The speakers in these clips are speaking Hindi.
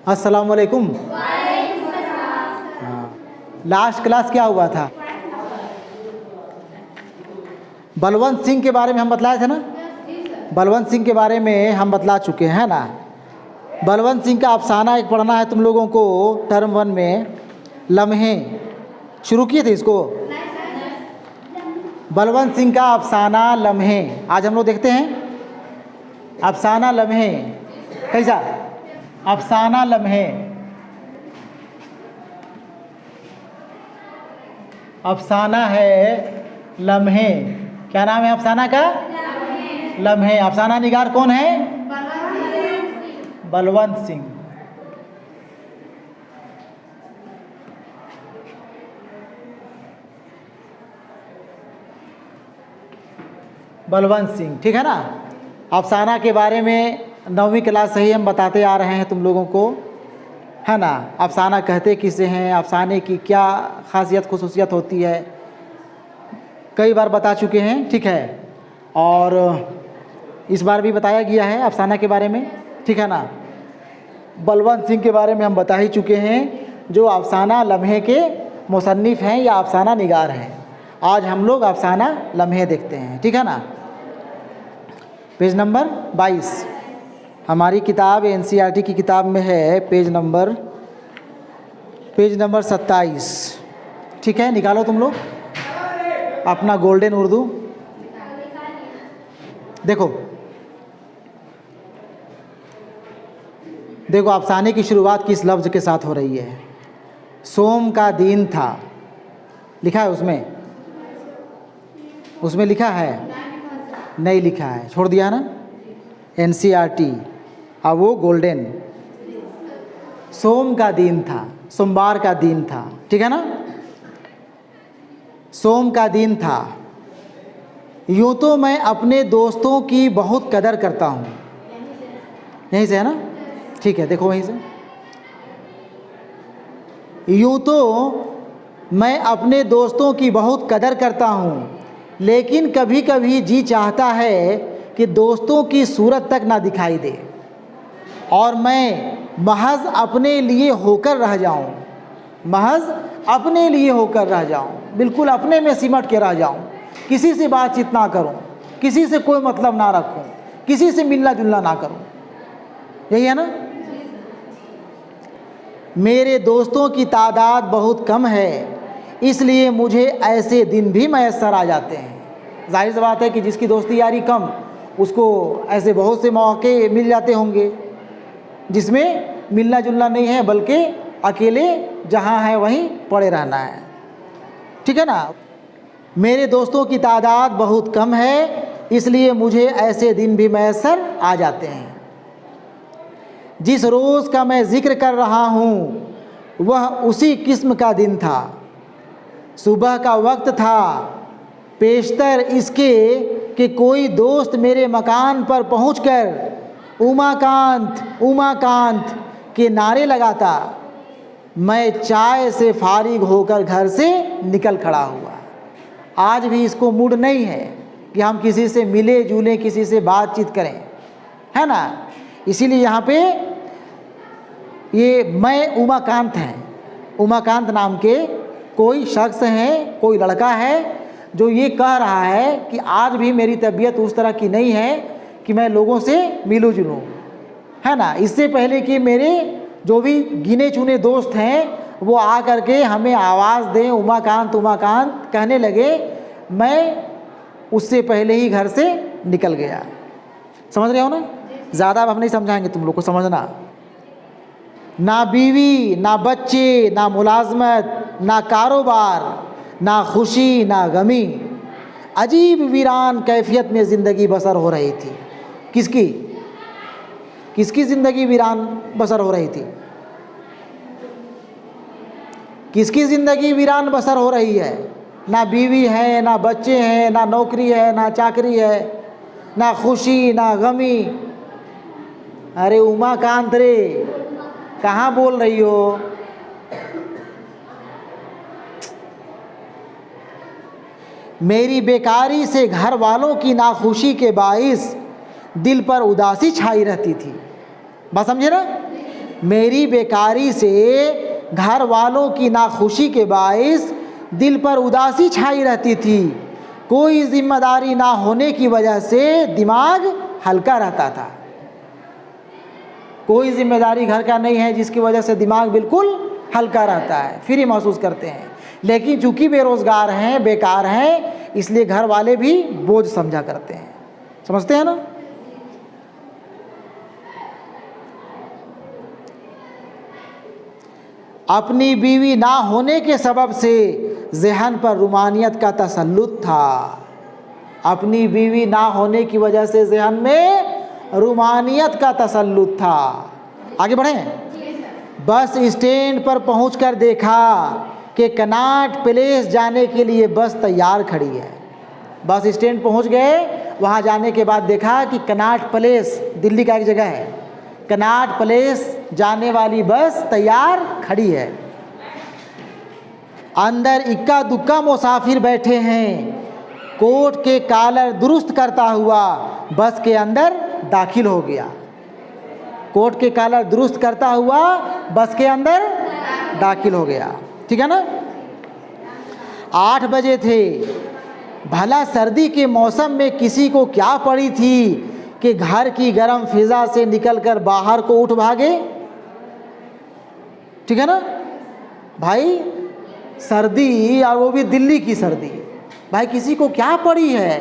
अस्सलाम वालेकुम। हाँ, लास्ट क्लास क्या हुआ था? बलवंत सिंह के बारे में हम बतलाए थे ना। बलवंत सिंह के बारे में हम बतला चुके हैं ना। बलवंत सिंह का अफसाना एक पढ़ना है तुम लोगों को टर्म 1 में। लम्हे शुरू किए थे इसको। बलवंत सिंह का अफसाना लम्हे आज हम लोग देखते हैं। अफसाना लम्हे कैसा? अफसाना लम्हे, अफसाना है लम्हे। क्या नाम है अफसाना का? लम्हे। अफसाना निगार कौन है? बलवंत सिंह। बलवंत सिंह, ठीक है ना। अफसाना के बारे में 9वीं क्लास से ही हम बताते आ रहे हैं तुम लोगों को, है ना। अफसाना कहते किसे हैं, अफसाने की क्या खासियत खुसूसियत होती है, कई बार बता चुके हैं, ठीक है। और इस बार भी बताया गया है अफसाना के बारे में, ठीक है ना। बलवंत सिंह के बारे में हम बता ही चुके हैं, जो अफसाना लम्हे के मुसन्निफ़ हैं या अफसाना निगार हैं। आज हम लोग अफसाना लम्हे देखते हैं, ठीक है ना। पेज नंबर 22 हमारी किताब NCERT की किताब में है। पेज नंबर 27, ठीक है। निकालो तुम लोग अपना गोल्डन उर्दू। देखो देखो अफसाने की शुरुआत किस लफ्ज़ के साथ हो रही है। सोम का दिन था, लिखा है उसमें लिखा है? नहीं लिखा है, छोड़ दिया ना। NCERT। अब वो गोल्डन, सोम का दिन था, सोमवार का दिन था, ठीक है ना। सोम का दिन था। यूँ तो मैं अपने दोस्तों की बहुत कदर करता हूँ। यहीं से है ना, ठीक है। देखो वहीं से। यूँ तो मैं अपने दोस्तों की बहुत कदर करता हूँ, लेकिन कभी कभी जी चाहता है कि दोस्तों की सूरत तक ना दिखाई दे और मैं महज अपने लिए होकर रह जाऊँ। महज अपने लिए होकर रह जाऊँ, बिल्कुल अपने में सिमट के रह जाऊँ। किसी से बातचीत ना करूँ, किसी से कोई मतलब ना रखूँ, किसी से मिलना जुलना ना करूँ। यही है ना। मेरे दोस्तों की तादाद बहुत कम है, इसलिए मुझे ऐसे दिन भी मैसर आ जाते हैं। जाहिर सी बात है कि जिसकी दोस्ती यारी कम, उसको ऐसे बहुत से मौके मिल जाते होंगे जिसमें मिलना जुलना नहीं है, बल्कि अकेले जहाँ है वहीं पड़े रहना है, ठीक है ना। मेरे दोस्तों की तादाद बहुत कम है, इसलिए मुझे ऐसे दिन भी मैसर आ जाते हैं। जिस रोज़ का मैं ज़िक्र कर रहा हूँ वह उसी किस्म का दिन था। सुबह का वक्त था, पेशतर इसके कि कोई दोस्त मेरे मकान पर पहुंचकर उमाकांत उमाकांत के नारे लगाता। मैं चाय से फारिग होकर घर से निकल खड़ा हुआ। आज भी इसको मूड नहीं है कि हम किसी से मिले जुले, किसी से बातचीत करें, है ना। इसीलिए यहाँ पे ये मैं उमाकांत हैं। उमाकांत नाम के कोई शख्स हैं, कोई लड़का है जो ये कह रहा है कि आज भी मेरी तबीयत उस तरह की नहीं है कि मैं लोगों से मिलूँ जुलूँ, है ना। इससे पहले कि मेरे जो भी गिने चुने दोस्त हैं वो आ करके हमें आवाज़ दें, उमाकांत उमाकांत कहने लगे, मैं उससे पहले ही घर से निकल गया। समझ रहे हो ना। ज़्यादा अब हम नहीं समझाएंगे, तुम लोग को समझना। ना बीवी, ना बच्चे, ना मुलाजमत, ना कारोबार, ना खुशी, ना गमी। अजीब वीरान कैफियत में ज़िंदगी बसर हो रही थी। किसकी ज़िंदगी वीरान बसर हो रही थी? किसकी ज़िंदगी वीरान बसर हो रही है? ना बीवी है, ना बच्चे हैं, ना नौकरी है, ना चाकरी है, ना खुशी, ना गमी। अरे उमाकांत रे, कहाँ बोल रही हो? मेरी बेकारी से घर वालों की नाखुशी के बाइस दिल पर उदासी छाई रहती थी। बात समझे ना। मेरी बेकारी से घर वालों की नाखुशी के बाइस दिल पर उदासी छाई रहती थी। कोई जिम्मेदारी ना होने की वजह से दिमाग हल्का रहता था। कोई जिम्मेदारी घर का नहीं है जिसकी वजह से दिमाग बिल्कुल हल्का रहता है, फ्री महसूस करते हैं। लेकिन चूंकि बेरोजगार हैं, बेकार हैं, इसलिए घर वाले भी बोझ समझा करते हैं। समझते हैं ना? अपनी बीवी ना होने के सबब से ज़हन पर रूमानियत का तसल्लुत था। अपनी बीवी ना होने की वजह से ज़हन में रूमानियत का तसल्लुत था। आगे बढ़ें। बस स्टैंड पर पहुंचकर देखा कि कनॉट प्लेस जाने के लिए बस तैयार खड़ी है। बस स्टैंड पहुंच गए, वहां जाने के बाद देखा कि कनॉट प्लेस, दिल्ली का एक जगह है, कनॉट प्लेस जाने वाली बस तैयार खड़ी है। अंदर इक्का दुक्का मुसाफिर बैठे हैं। कोट के कॉलर दुरुस्त करता हुआ बस के अंदर दाखिल हो गया। कोट के कॉलर दुरुस्त करता हुआ बस के अंदर दाखिल हो गया। ठीक है ना? 8 बजे थे। भला सर्दी के मौसम में किसी को क्या पड़ी थी कि घर की गर्म फिजा से निकलकर बाहर को उठ भागे। ठीक है ना भाई? सर्दी, और वो भी दिल्ली की सर्दी। भाई किसी को क्या पड़ी है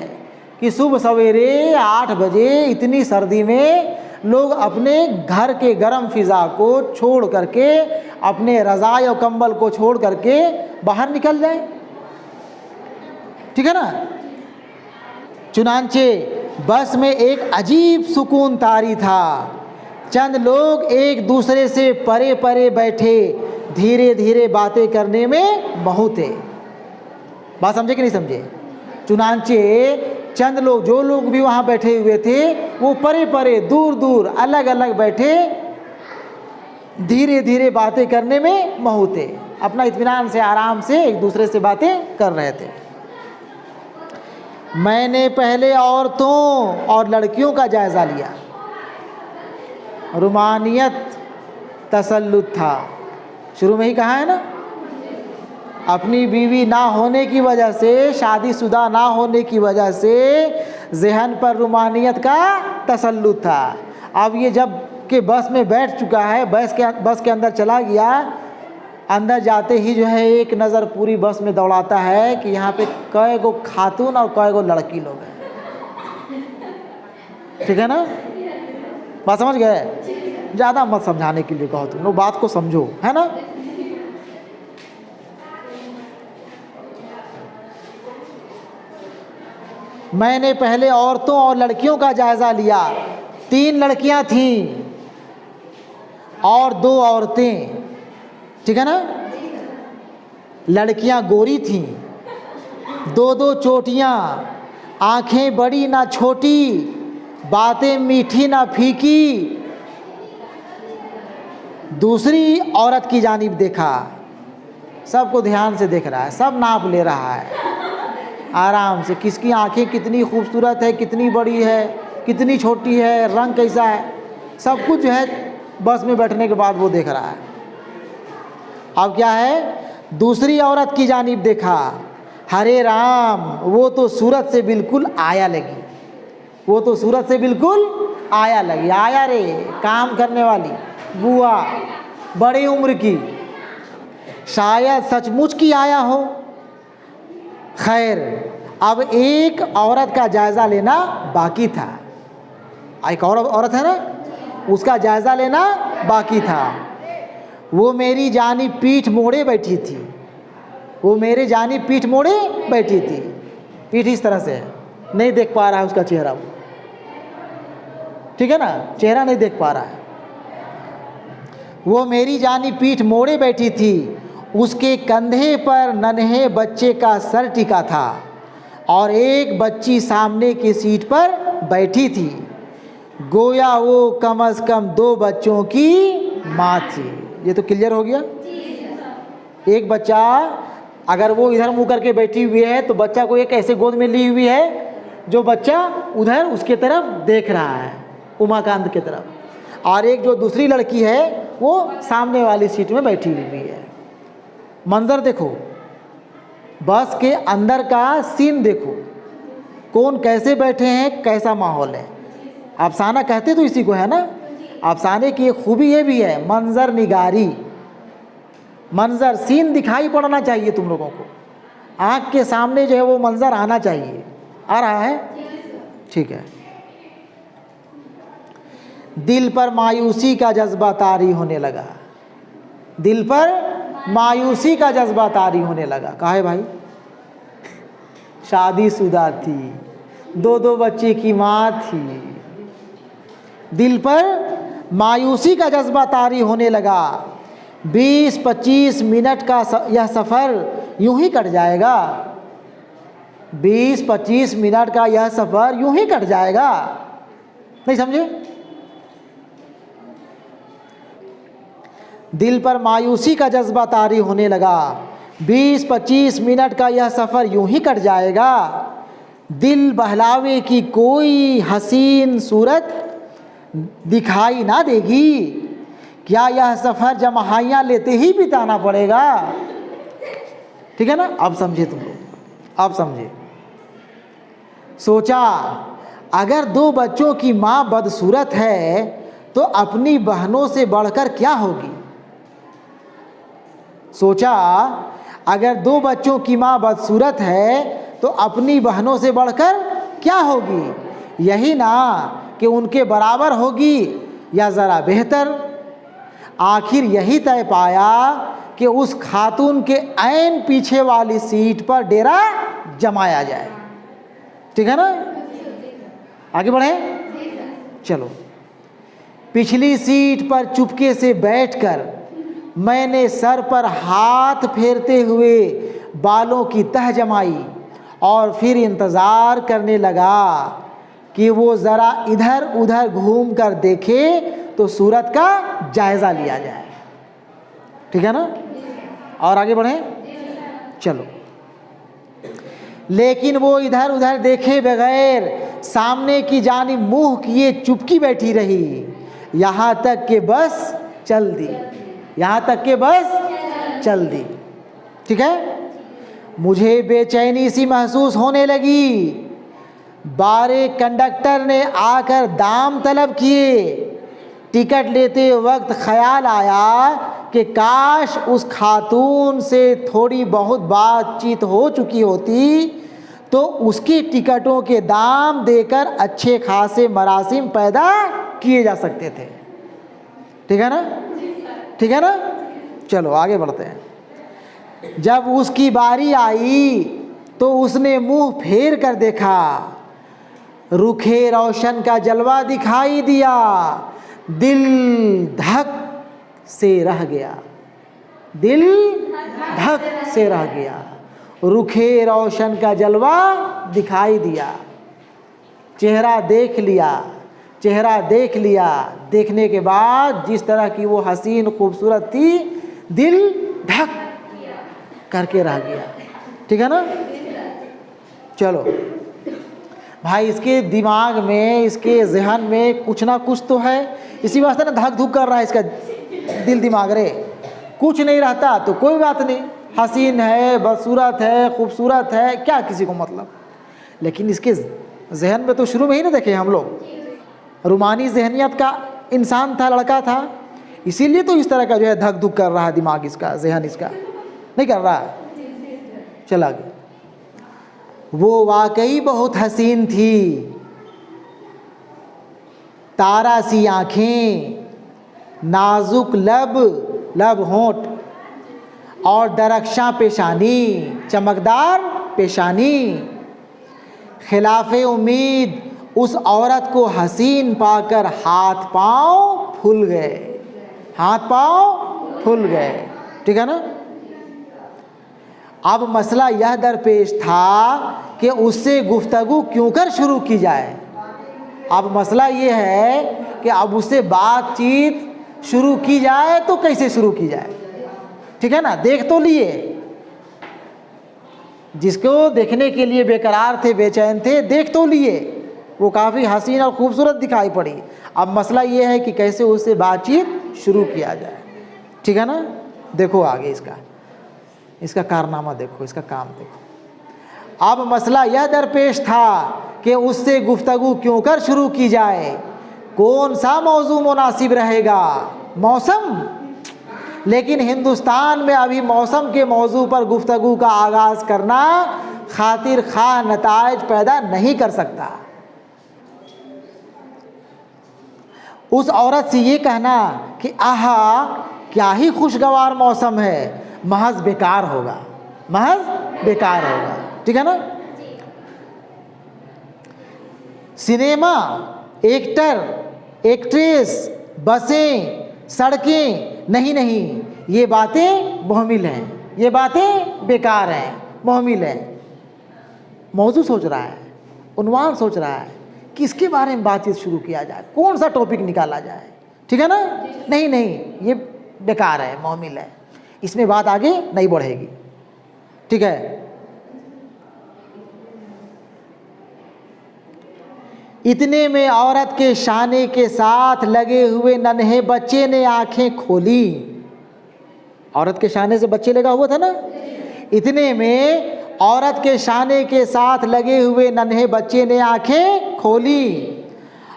कि सुबह सवेरे 8 बजे इतनी सर्दी में लोग अपने घर के गर्म फिजा को छोड़ करके, अपने रज़ाई और कंबल को छोड़ करके बाहर निकल जाए। ठीक है ना? चुनांचे बस में एक अजीब सुकून तारी था। चंद लोग एक दूसरे से परे परे बैठे धीरे धीरे बातें करने में महू थे। बात समझे कि नहीं समझे? चुनांचे चंद लोग, जो लोग भी वहाँ बैठे हुए थे, वो परे परे दूर दूर अलग अलग बैठे धीरे धीरे बातें करने में महू थे। अपना इत्मीनान से, आराम से एक दूसरे से बातें कर रहे थे। मैंने पहले औरतों और लड़कियों का जायज़ा लिया। रूमानियत तसल्लुत था। शुरू में ही कहा है ना, अपनी बीवी ना होने की वजह से, शादीशुदा ना होने की वजह से ज़हन पर रूमानियत का तसल्लुत था। अब ये जब के बस में बैठ चुका है, बस के अंदर चला गया, अंदर जाते ही जो है एक नज़र पूरी बस में दौड़ाता है कि यहाँ पे कई गो खातून और कई गो लड़की लोग हैं। ठीक है ना? बात समझ गए? ज़्यादा मत समझाने के लिए कहो, तुम लोग बात को समझो, है ना? मैंने पहले औरतों और लड़कियों का जायज़ा लिया। 3 लड़कियां थीं और 2 औरतें। ठीक है ना? लड़कियां गोरी थीं, 2-2 चोटियां, आंखें बड़ी ना छोटी, बातें मीठी ना फीकी। दूसरी औरत की जानिब देखा, सबको ध्यान से देख रहा है, सब नाप ले रहा है आराम से, किसकी आंखें कितनी खूबसूरत है, कितनी बड़ी है, कितनी छोटी है, रंग कैसा है, सब कुछ जो है बस में बैठने के बाद वो देख रहा है। अब क्या है, दूसरी औरत की जानिब देखा। हरे राम, वो तो सूरत से बिल्कुल आया लगी, वो तो सूरत से बिल्कुल आया लगी। आया रे, काम करने वाली बुआ, बड़ी उम्र की, शायद सचमुच की आया हो। खैर, अब एक औरत का जायज़ा लेना बाकी था। एक और औरत है ना, उसका जायज़ा लेना बाकी था। वो मेरी जानिब पीठ मोड़े बैठी थी। वो मेरे जानिब पीठ मोड़े बैठी थी। पीठ इस तरह से है, नहीं देख पा रहा है उसका चेहरा वो। ठीक है ना? चेहरा नहीं देख पा रहा है। वो मेरी जानिब पीठ मोड़े बैठी थी। उसके कंधे पर नन्हे बच्चे का सर टिका था और एक बच्ची सामने की सीट पर बैठी थी। गोया वो कम से कम 2 बच्चों की माँ थी। ये तो क्लियर हो गया। एक बच्चा, अगर वो इधर मुँह करके बैठी हुई है तो बच्चा को एक ऐसे गोद में ली हुई है जो बच्चा उधर उसके तरफ देख रहा है, उमाकांत की तरफ। और एक जो दूसरी लड़की है वो सामने वाली सीट में बैठी हुई है। मंजर देखो, बस के अंदर का सीन देखो, कौन कैसे बैठे हैं, कैसा माहौल है। अफसाना कहते तो इसी को है ना। अफसाने की एक खूबी ये भी है, मंजर निगारी, मंजर सीन दिखाई पड़ना चाहिए तुम लोगों को, आँख के सामने जो है वो मंजर आना चाहिए। आ रहा है? ठीक है। दिल पर मायूसी का जज्बा तारी होने लगा, दिल पर मायूसी का जज्बा तारी होने लगा। काहे भाई? शादीशुदा थी, 2 बच्चे की माँ थी, दिल पर मायूसी का जज्बा तारी होने लगा। 20-25 मिनट का यह सफ़र यूं ही कट जाएगा, 20-25 मिनट का यह सफ़र यूं ही कट जाएगा। नहीं समझे? दिल पर मायूसी का जज्बा तारी होने लगा, 20-25 मिनट का यह सफ़र यूं ही कट जाएगा। दिल बहलावे की कोई हसीन सूरत दिखाई ना देगी, क्या यह सफ़र जमहाइयाँ लेते ही बिताना पड़ेगा। ठीक है ना? अब समझे तुम लोग, अब समझे। सोचा अगर 2 बच्चों की माँ बदसूरत है तो अपनी बहनों से बढ़कर क्या होगी। सोचा अगर 2 बच्चों की माँ बदसूरत है तो अपनी बहनों से बढ़कर क्या होगी, यही ना कि उनके बराबर होगी या ज़रा बेहतर। आखिर यही तय पाया कि उस खातून के ऐन पीछे वाली सीट पर डेरा जमाया जाए। ठीक है ना? आगे बढ़े, चलो। पिछली सीट पर चुपके से बैठकर मैंने सर पर हाथ फेरते हुए बालों की तह जमाई और फिर इंतज़ार करने लगा कि वो ज़रा इधर उधर घूम कर देखे तो सूरत का जायज़ा लिया जाए। ठीक है ना? और आगे बढ़ें, चलो। लेकिन वो इधर उधर देखे बगैर सामने की जानिब मुंह किए चुपकी बैठी रही, यहाँ तक कि बस चल दी, यहाँ तक कि बस चल दी। ठीक है? मुझे बेचैनी सी महसूस होने लगी। बारे कंडक्टर ने आकर दाम तलब किए। टिकट लेते वक्त ख्याल आया कि काश उस खातून से थोड़ी बहुत बातचीत हो चुकी होती तो उसकी टिकटों के दाम देकर अच्छे खासे मरासिम पैदा किए जा सकते थे। ठीक है ना? ठीक है ना? चलो आगे बढ़ते हैं। जब उसकी बारी आई तो उसने मुंह फेर कर देखा, रुखे रोशन का जलवा दिखाई दिया। दिल धक से रह गया, दिल धक से रह गया। रुखे रोशन का जलवा दिखाई दिया, चेहरा देख लिया, चेहरा देख लिया। देखने के बाद जिस तरह की वो हसीन खूबसूरत थी, दिल धक करके रह गया। ठीक है ना? चलो भाई, इसके दिमाग में, इसके जहन में कुछ ना कुछ तो है, इसी वास्ते ना धक धुक कर रहा है इसका दिल दिमाग रे। कुछ नहीं रहता तो कोई बात नहीं, हसीन है, बदसूरत है, खूबसूरत है, क्या किसी को मतलब। लेकिन इसके जहन में तो शुरू में ही ना देखे हम लोग, रूमानी जहनियत का इंसान था, लड़का था, इसीलिए तो इस तरह का जो है धक धुक कर रहा है दिमाग इसका, जहन इसका नहीं कर रहा। चला गया। वो वाकई बहुत हसीन थी, तारा सी आँखें, नाजुक लब होंठ और दरख्शां पेशानी, चमकदार पेशानी। खिलाफे उम्मीद उस औरत को हसीन पाकर हाथ पांव फूल गए, हाथ पांव फूल गए। ठीक है ना? अब मसला यह दरपेश था कि उससे गुफ्तगू क्यों कर शुरू की जाए। अब मसला ये है कि अब उससे बातचीत शुरू की जाए तो कैसे शुरू की जाए। ठीक है ना? देख तो लिए, जिसको देखने के लिए बेकरार थे, बेचैन थे, देख तो लिए, वो काफ़ी हसीन और खूबसूरत दिखाई पड़ी। अब मसला ये है कि कैसे उससे बातचीत शुरू किया जाए, ठीक है ना। देखो आगे इसका कारनामा देखो, इसका काम देखो। अब मसला यह दरपेश था कि उससे गुफ्तगू क्यों कर शुरू की जाए, कौन सा मौजू मुनासिब रहेगा, मौसम। लेकिन हिंदुस्तान में अभी मौसम के मौजू पर गुफ्तगू का आगाज़ करना खातिर खा नताइज पैदा नहीं कर सकता। उस औरत से ये कहना कि आहा क्या ही खुशगवार मौसम है, महज बेकार होगा, महज बेकार होगा, ठीक है ना। सिनेमा, एक्टर, एक्ट्रेस, बसें, सड़कें, नहीं, ये बातें मुहमिल हैं, ये बातें बेकार हैं, मुहमिल हैं। मौजू सोच रहा है, उन्वान सोच रहा है, किसके बारे में बातचीत शुरू किया जाए, कौन सा टॉपिक निकाला जाए, ठीक है ना। नहीं, ये बेकार है, मुहमिल है, इसमें बात आगे नहीं बढ़ेगी, ठीक है। इतने में औरत के शाने के साथ लगे हुए नन्हे बच्चे ने आंखें खोली। औरत के शाने से बच्चे लगा हुआ था ना। इतने में औरत के शाने के साथ लगे हुए नन्हे बच्चे ने आंखें खोली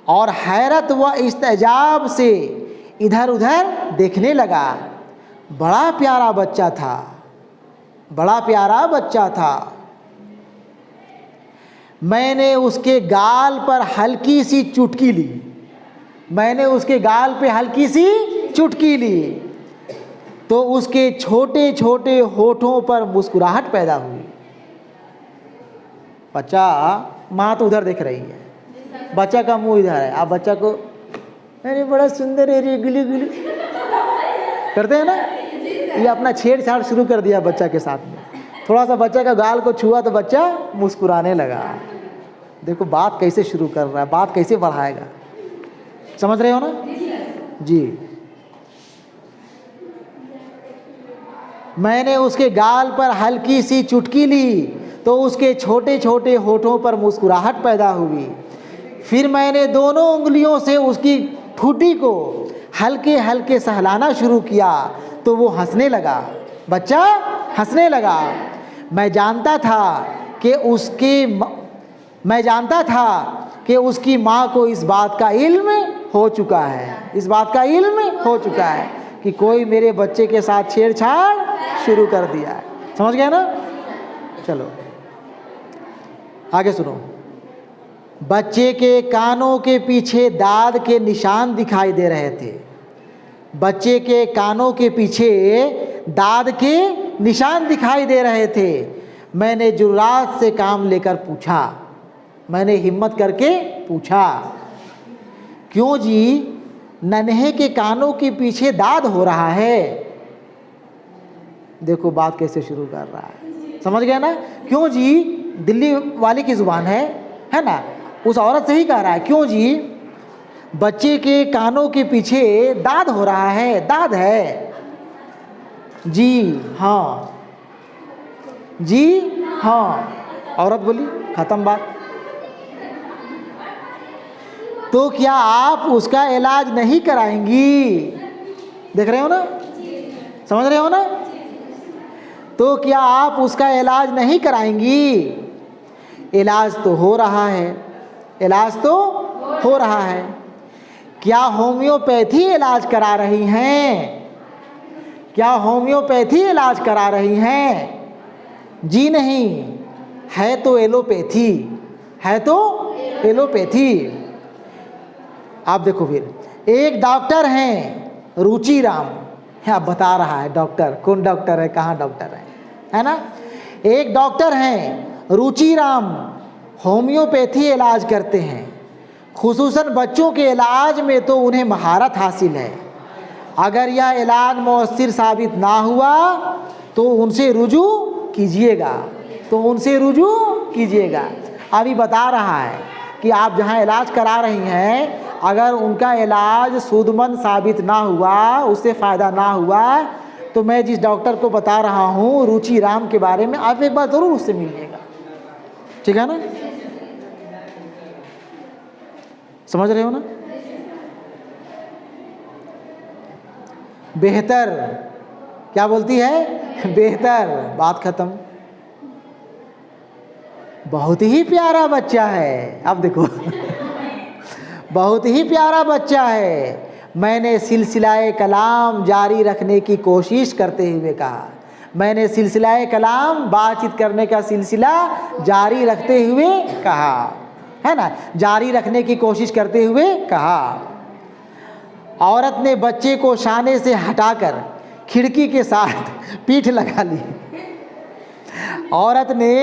और हैरत व इस्तेजाब से इधर उधर देखने लगा। बड़ा प्यारा बच्चा था, बड़ा प्यारा बच्चा था। मैंने उसके गाल पर हल्की सी चुटकी ली, मैंने उसके गाल पे हल्की सी चुटकी ली तो उसके छोटे छोटे होठों पर मुस्कुराहट पैदा हुई। बच्चा, माँ तो उधर देख रही है, बच्चा का मुंह इधर है। आप बच्चा को अरे बड़ा सुंदर है रे, गिली गिली करते हैं ना, ये अपना छेड़छाड़ शुरू कर दिया बच्चा के साथ में। थोड़ा सा बच्चा का गाल को छुआ तो बच्चा मुस्कुराने लगा। देखो बात कैसे शुरू कर रहा है, बात कैसे बढ़ाएगा, समझ रहे हो ना जी। मैंने उसके गाल पर हल्की सी चुटकी ली तो उसके छोटे छोटे होठों पर मुस्कुराहट पैदा हुई। फिर मैंने दोनों उंगलियों से उसकी ठुड्डी को हल्के हल्के सहलाना शुरू किया तो वो हंसने लगा, बच्चा हंसने लगा। मैं जानता था कि उसकी माँ को इस बात का इल्म हो चुका है, इस बात का इल्म हो चुका है कि कोई मेरे बच्चे के साथ छेड़छाड़ शुरू कर दिया है। समझ गए ना। चलो आगे सुनो। बच्चे के कानों के पीछे दाद के निशान दिखाई दे रहे थे, बच्चे के कानों के पीछे दाद के निशान दिखाई दे रहे थे। मैंने जुर्रात से काम लेकर पूछा, मैंने हिम्मत करके पूछा, क्यों जी नन्हे के कानों के पीछे दाद हो रहा है। देखो बात कैसे शुरू कर रहा है, समझ गया ना। क्यों जी, दिल्ली वाली की ज़ुबान है ना, उस औरत से ही कह रहा है, क्यों जी बच्चे के कानों के पीछे दाद हो रहा है, दाद है। जी हाँ, जी हाँ, औरत बोली, ख़त्म बात। तो क्या आप उसका इलाज नहीं कराएंगी। देख रहे हो ना, समझ रहे हो ना। तो क्या आप उसका इलाज नहीं कराएंगी। इलाज तो हो रहा है, इलाज तो हो रहा है। क्या होम्योपैथी इलाज करा रही हैं, क्या होम्योपैथी इलाज करा रही हैं। जी नहीं, है तो एलोपैथी, है तो एलोपैथी। आप देखो फिर एक डॉक्टर हैं रुचिराम, आप बता रहा है डॉक्टर, कौन डॉक्टर है, कहाँ डॉक्टर है ना। एक डॉक्टर हैं रुचिराम, होम्योपैथी इलाज करते हैं, खुसूसन बच्चों के इलाज में तो उन्हें महारत हासिल है। अगर यह इलाज मौसर साबित ना हुआ तो उनसे रुजू कीजिएगा, तो उनसे रुजू कीजिएगा। अभी बता रहा है कि आप जहाँ इलाज करा रही हैं, अगर उनका इलाज सूदमंद साबित ना हुआ, उससे फ़ायदा ना हुआ, तो मैं जिस डॉक्टर को बता रहा हूँ रुचिराम के बारे में, आप एक बार ज़रूर उससे मिलिएगा, ठीक है ना। समझ रहे हो ना। बेहतर, क्या बोलती है? बेहतर। बात खत्म। बहुत ही प्यारा बच्चा है। अब देखो बहुत ही प्यारा बच्चा है। मैंने सिलसिलाए कलाम जारी रखने की कोशिश करते हुए कहा। मैंने सिलसिलाए कलाम, बातचीत करने का सिलसिला जारी रखते हुए कहा, है ना, जारी रखने की कोशिश करते हुए कहा। औरत ने बच्चे को शाने से हटाकर खिड़की के साथ पीठ लगा ली। औरत ने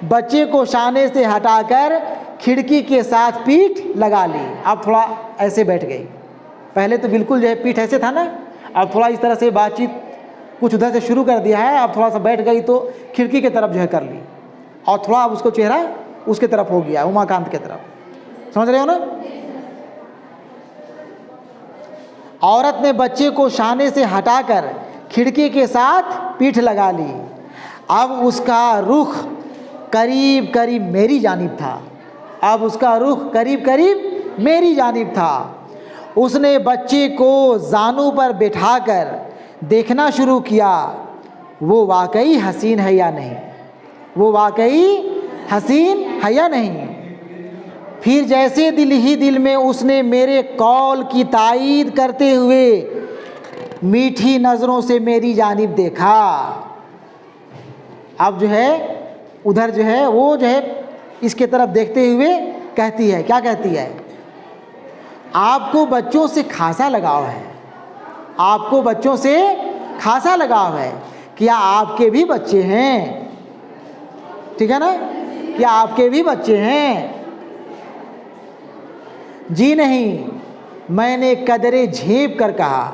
बच्चे को शाने से हटाकर खिड़की के साथ पीठ लगा ली। अब थोड़ा ऐसे बैठ गई। पहले तो बिल्कुल जो है पीठ ऐसे था ना, अब थोड़ा इस तरह से बातचीत कुछ उधर से शुरू कर दिया है। अब थोड़ा सा बैठ गई तो खिड़की की तरफ जो है कर ली, और थोड़ा अब उसको चेहरा उसके तरफ हो गया, उमाकांत की तरफ। समझ रहे हो ना? औरत ने बच्चे को शाने से हटाकर खिड़की के साथ पीठ लगा ली। अब उसका रुख करीब करीब मेरी जानिब था। अब उसका रुख करीब करीब मेरी जानिब था। उसने बच्चे को जानू पर बिठाकर देखना शुरू किया, वो वाकई हसीन है या नहीं, वो वाकई हसीन है या नहीं। फिर जैसे दिल ही दिल में उसने मेरे कौल की तायीद करते हुए मीठी नज़रों से मेरी जानिब देखा। अब जो है उधर जो है वो जो है इसके तरफ देखते हुए कहती है, क्या कहती है? आपको बच्चों से खासा लगाव है, आपको बच्चों से खासा लगाव है। क्या आपके भी बच्चे हैं? ठीक है ना? क्या आपके भी बच्चे हैं? जी नहीं, मैंने कदरे झेप कर कहा,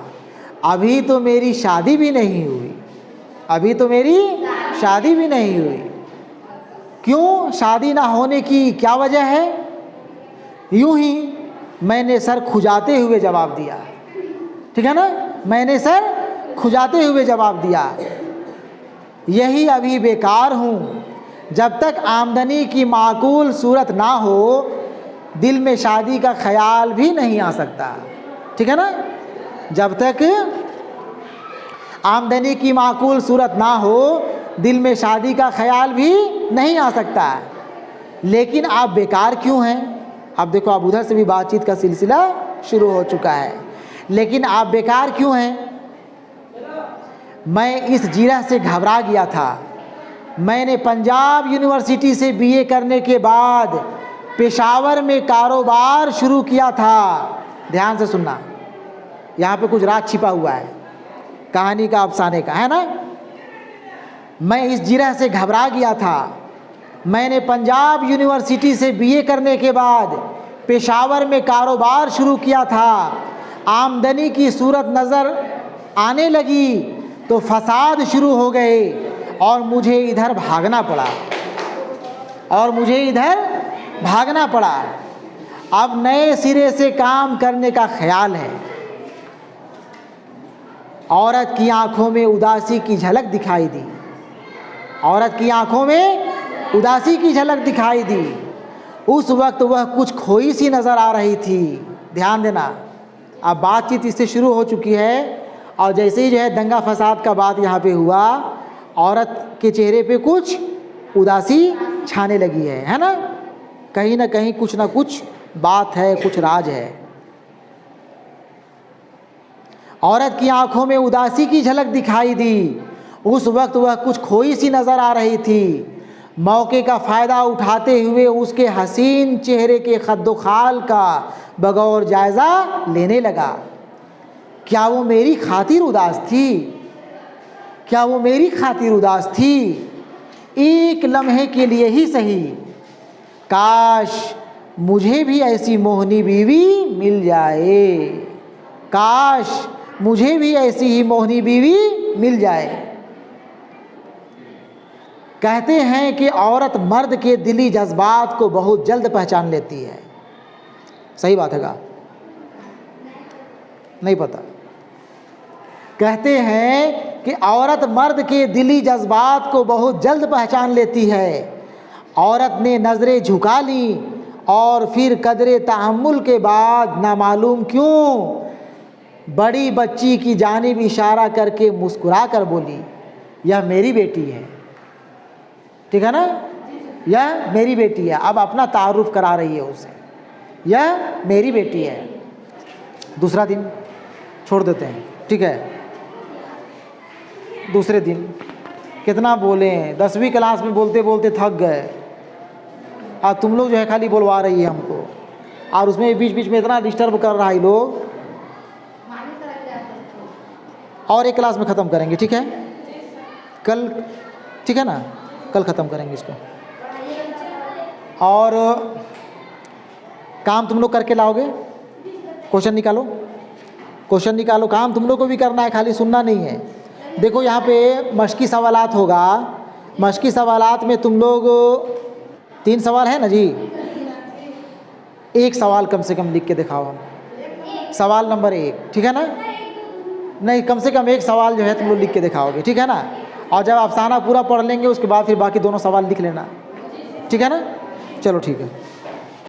अभी तो मेरी शादी भी नहीं हुई, अभी तो मेरी शादी भी नहीं हुई। क्यों शादी ना होने की क्या वजह है? यूं ही मैंने सर खुजाते हुए जवाब दिया। ठीक है ना? मैंने सर खुजाते हुए जवाब दिया, यही अभी बेकार हूँ। जब तक आमदनी की माकूल सूरत ना हो, दिल में शादी का ख्याल भी नहीं आ सकता। ठीक है ना? जब तक आमदनी की माकूल सूरत ना हो, दिल में शादी का ख्याल भी नहीं आ सकता। लेकिन आप बेकार क्यों हैं? अब देखो, अब उधर से भी बातचीत का सिलसिला शुरू हो चुका है। लेकिन आप बेकार क्यों हैं? मैं इस जिरह से घबरा गया था। मैंने पंजाब यूनिवर्सिटी से बीए करने के बाद पेशावर में कारोबार शुरू किया था। ध्यान से सुनना, यहाँ पे कुछ राज छिपा हुआ है कहानी का, अफसाने का, है ना? मैं इस जिरह से घबरा गया था। मैंने पंजाब यूनिवर्सिटी से बीए करने के बाद पेशावर में कारोबार शुरू किया था। आमदनी की सूरत नज़र आने लगी तो फसाद शुरू हो गए और मुझे इधर भागना पड़ा, और मुझे इधर भागना पड़ा। अब नए सिरे से काम करने का ख्याल है। औरत की आंखों में उदासी की झलक दिखाई दी। औरत की आंखों में उदासी की झलक दिखाई दी। उस वक्त वह कुछ खोई सी नज़र आ रही थी। ध्यान देना, अब बातचीत इससे शुरू हो चुकी है, और जैसे ही जो है दंगा फसाद का बात यहाँ पे हुआ, औरत के चेहरे पे कुछ उदासी छाने लगी है ना? कहीं ना कहीं कुछ ना कुछ बात है, कुछ राज है। औरत की आंखों में उदासी की झलक दिखाई दी। उस वक्त वह कुछ खोई सी नज़र आ रही थी। मौके का फ़ायदा उठाते हुए उसके हसीन चेहरे के खद्दोखाल का बगौर जायज़ा लेने लगा। क्या वो मेरी खातिर उदास थी? क्या वो मेरी खातिर उदास थी? एक लम्हे के लिए ही सही, काश मुझे भी ऐसी मोहनी बीवी मिल जाए, काश मुझे भी ऐसी ही मोहनी बीवी मिल जाए। कहते हैं कि औरत मर्द के दिली जज्बात को बहुत जल्द पहचान लेती है। सही बात है का? नहीं पता। कहते हैं कि औरत मर्द के दिली जज्बात को बहुत जल्द पहचान लेती है। औरत ने नज़रें झुका ली और फिर कदरे तहम्मुल के बाद नामालूम क्यों बड़ी बच्ची की जानिब इशारा करके मुस्कुरा कर बोली, यह मेरी बेटी है। ठीक है ना, यह मेरी बेटी है। अब अपना तारुफ करा रही है उसे, यह मेरी बेटी है। दूसरा दिन छोड़ देते हैं, ठीक है। दूसरे दिन कितना बोले, 10वीं क्लास में बोलते बोलते थक गए। अब तुम लोग जो है खाली बोलवा रही है हमको, और उसमें बीच बीच में इतना डिस्टर्ब कर रहा है लोग। और एक क्लास में ख़त्म करेंगे, ठीक है, कल, ठीक है ना, कल ख़त्म करेंगे इसको। और काम तुम लोग करके लाओगे, क्वेश्चन निकालो, क्वेश्चन निकालो। काम तुम लोग को भी करना है, खाली सुनना नहीं है। देखो यहाँ पे मश्की सवालात होगा। मश्की सवालात में तुम लोग 3 सवाल है ना जी, एक सवाल कम से कम लिख के दिखाओ हम, सवाल नंबर 1, ठीक है ना। नहीं, कम से कम एक सवाल जो है तुम लोग लिख के दिखाओगे, ठीक है ना। और जब अफसाना पूरा पढ़ लेंगे उसके बाद फिर बाकी दोनों सवाल लिख लेना, ठीक है ना। चलो ठीक है।